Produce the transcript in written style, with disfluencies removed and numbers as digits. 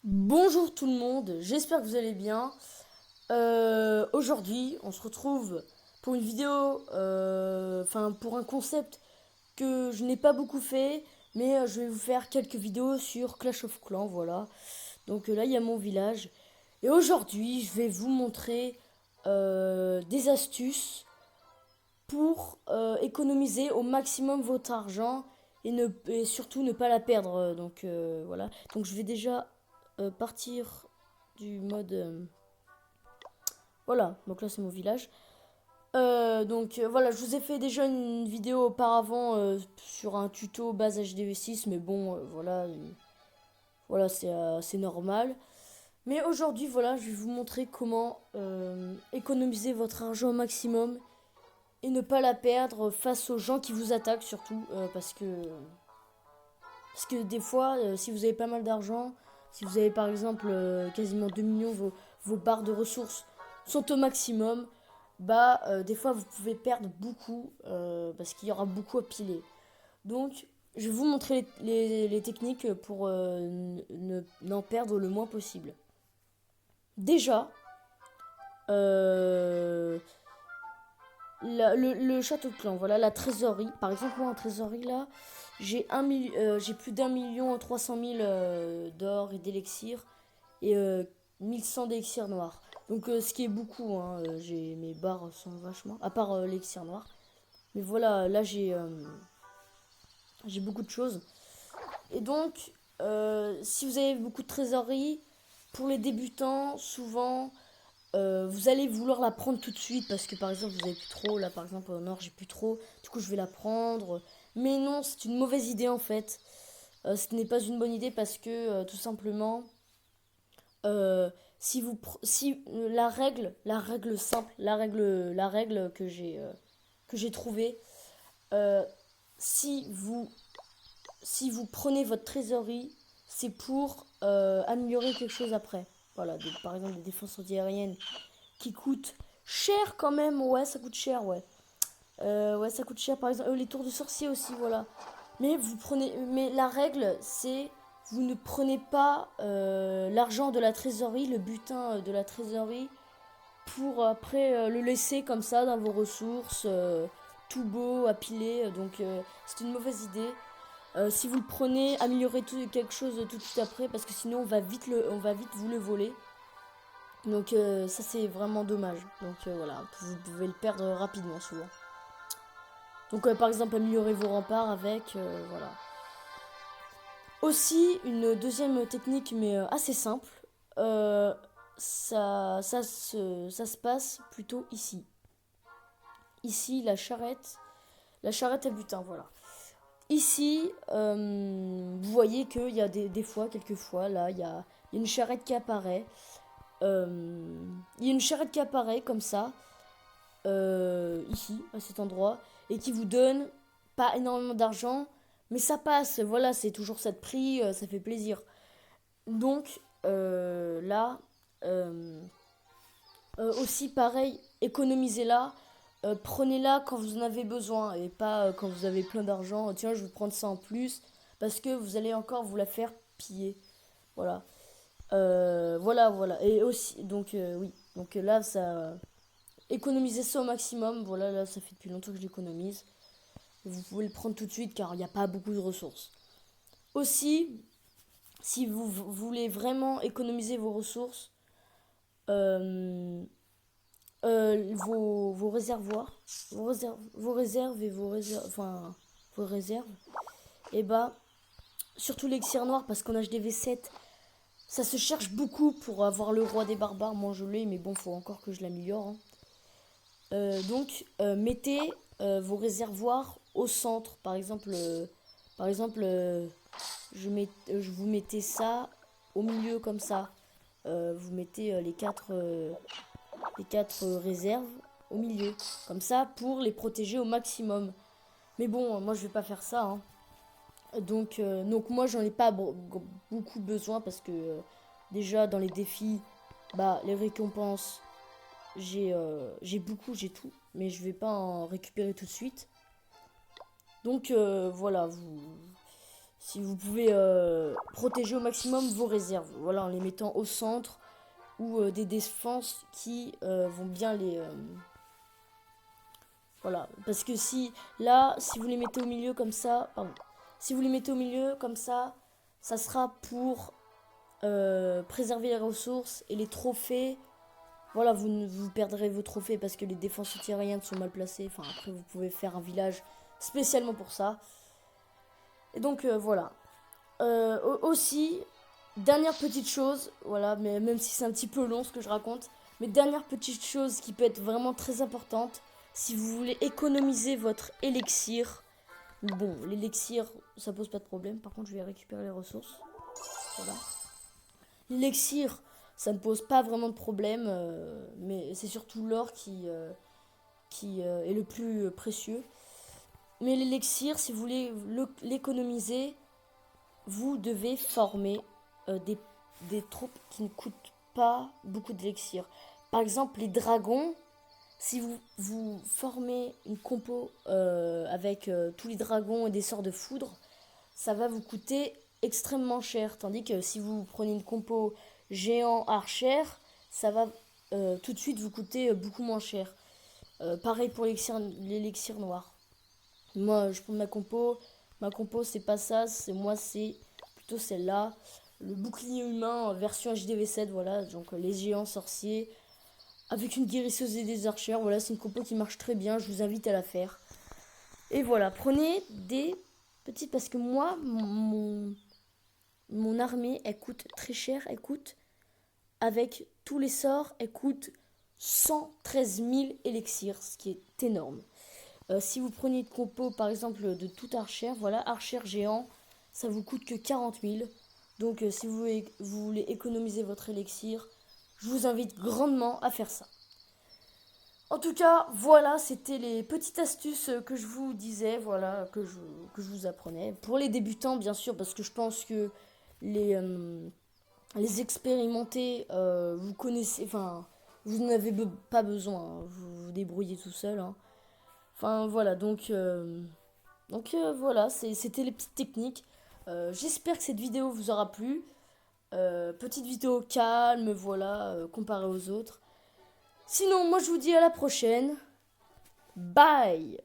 Bonjour tout le monde, j'espère que vous allez bien. Aujourd'hui, on se retrouve pour une vidéo, pour un concept que je n'ai pas beaucoup fait, mais je vais vous faire quelques vidéos sur Clash of Clans, voilà. Donc là, il y a mon village. Et aujourd'hui, je vais vous montrer des astuces pour économiser au maximum votre argent et surtout ne pas la perdre. Voilà. Donc je vais déjà partir du mode. Voilà, donc là c'est mon village. Voilà, je vous ai fait déjà une vidéo auparavant sur un tuto base HDV6, mais bon, voilà, c'est normal. Mais aujourd'hui, voilà, je vais vous montrer comment économiser votre argent au maximum et ne pas la perdre face aux gens qui vous attaquent surtout parce que des fois si vous avez pas mal d'argent, si vous avez par exemple quasiment 2 millions, vos barres de ressources sont au maximum, des fois vous pouvez perdre beaucoup parce qu'il y aura beaucoup à piler. Donc je vais vous montrer les techniques pour n'en perdre le moins possible. Déjà, euh, le château de clan, voilà, la trésorerie. Par exemple, moi en trésorerie là, j'ai plus d'1 300 000 d'or et d'élixir et 1100 d'élixir noir. Donc ce qui est beaucoup, hein, mes barres sont vachement, à part l'élixir noir. Mais voilà, là j'ai beaucoup de choses. Et donc, si vous avez beaucoup de trésorerie, pour les débutants, souvent, vous allez vouloir la prendre tout de suite parce que par exemple vous avez plus trop. Là par exemple en or j'ai plus trop. Du coup je vais la prendre. Mais non, c'est une mauvaise idée en fait. Ce n'est pas une bonne idée parce que tout simplement, si la règle simple, la règle que j'ai trouvée, euh, si vous si vous prenez votre trésorerie, c'est pour améliorer quelque chose après. Voilà, par exemple des défenses antiaériennes qui coûtent cher quand même. Ouais, ça coûte cher, ouais. Ouais, ça coûte cher. Par exemple, les tours de sorcier aussi, voilà. Mais la règle, c'est vous ne prenez pas l'argent de la trésorerie, le butin de la trésorerie, pour après le laisser comme ça dans vos ressources, tout beau, à piler. C'est une mauvaise idée. Si vous le prenez, améliorez quelque chose tout de suite après, parce que sinon on va vite vous le voler. Donc ça c'est vraiment dommage. Voilà, vous pouvez le perdre rapidement souvent. Donc par exemple améliorer vos remparts avec, voilà. Aussi une deuxième technique mais assez simple, euh, ça se passe plutôt ici. Ici la charrette à butin, voilà. Ici, vous voyez qu'il y a des fois, quelques fois, là, il y a une charrette qui apparaît. Il y a une charrette qui apparaît comme ça, ici, à cet endroit, et qui vous donne pas énormément d'argent, mais ça passe, voilà, c'est toujours ça de prix, ça fait plaisir. Donc là, euh, aussi pareil, économisez-la, prenez-la quand vous en avez besoin et pas quand vous avez plein d'argent. Tiens, je vais prendre ça en plus parce que vous allez encore vous la faire piller. Voilà. Voilà. Et aussi, oui. Donc là, ça, économisez ça au maximum. Voilà, là, ça fait depuis longtemps que je l'économise. Vous pouvez le prendre tout de suite car il n'y a pas beaucoup de ressources. Aussi, si vous voulez vraiment économiser vos ressources, euh, vos réservoirs, vos réserves et vos réserves, et bah, surtout l'élixir noir parce qu'en HDV7, ça se cherche beaucoup pour avoir le roi des barbares. Moi je l'ai, mais bon, faut encore que je l'améliore, hein. Mettez vos réservoirs au centre. Par exemple je vous mettez ça au milieu comme ça. Vous mettez les quatre réserves au milieu. Comme ça, pour les protéger au maximum. Mais bon, moi, je vais pas faire ça, hein. Donc moi, j'en ai pas beaucoup besoin parce que déjà, dans les défis, les récompenses, j'ai beaucoup, j'ai tout. Mais je vais pas en récupérer tout de suite. Voilà, Si vous pouvez protéger au maximum vos réserves, voilà, en les mettant au centre ou des défenses qui vont bien les... voilà, parce que si vous les mettez au milieu comme ça, pardon, si vous les mettez au milieu comme ça sera pour préserver les ressources et les trophées. Voilà, vous perdrez vos trophées parce que les défenses anti-aériennes sont mal placées. Enfin, après, vous pouvez faire un village spécialement pour ça. Et donc, voilà. Aussi, dernière petite chose, voilà, mais même si c'est un petit peu long ce que je raconte, mais dernière petite chose qui peut être vraiment très importante, si vous voulez économiser votre élixir, bon, l'élixir, ça pose pas de problème, par contre, je vais récupérer les ressources, voilà. L'élixir, ça ne pose pas vraiment de problème, mais c'est surtout l'or qui est le plus précieux. Mais l'élixir, si vous voulez l'économiser, vous devez former des troupes qui ne coûtent pas beaucoup d'élixir. Par exemple, les dragons, si vous formez une compo avec tous les dragons et des sorts de foudre, ça va vous coûter extrêmement cher. Tandis que si vous prenez une compo géant archer, ça va tout de suite vous coûter beaucoup moins cher. Pareil pour l'élixir noir. Moi, je prends ma compo. Ma compo, c'est pas ça. C'est plutôt celle-là. Le bouclier humain version HDV7. Voilà. Donc, les géants sorciers. Avec une guérisseuse et des archers. Voilà, c'est une compo qui marche très bien. Je vous invite à la faire. Et voilà. Prenez des petites. Parce que moi, mon armée, elle coûte très cher. Elle coûte, avec tous les sorts, elle coûte 113 000 élixirs. Ce qui est énorme. Si vous prenez une compo par exemple de tout archer, voilà, archer géant, ça vous coûte que 40 000. Donc si vous voulez économiser votre élixir, je vous invite grandement à faire ça. En tout cas, voilà, c'était les petites astuces que je vous disais, voilà, que je vous apprenais. Pour les débutants, bien sûr, parce que je pense que les expérimentés, vous connaissez, enfin, vous n'avez pas besoin, hein, vous vous débrouillez tout seul, hein. Enfin voilà, donc voilà, c'était les petites techniques. J'espère que cette vidéo vous aura plu. Petite vidéo calme, voilà, comparée aux autres. Sinon, moi je vous dis à la prochaine. Bye!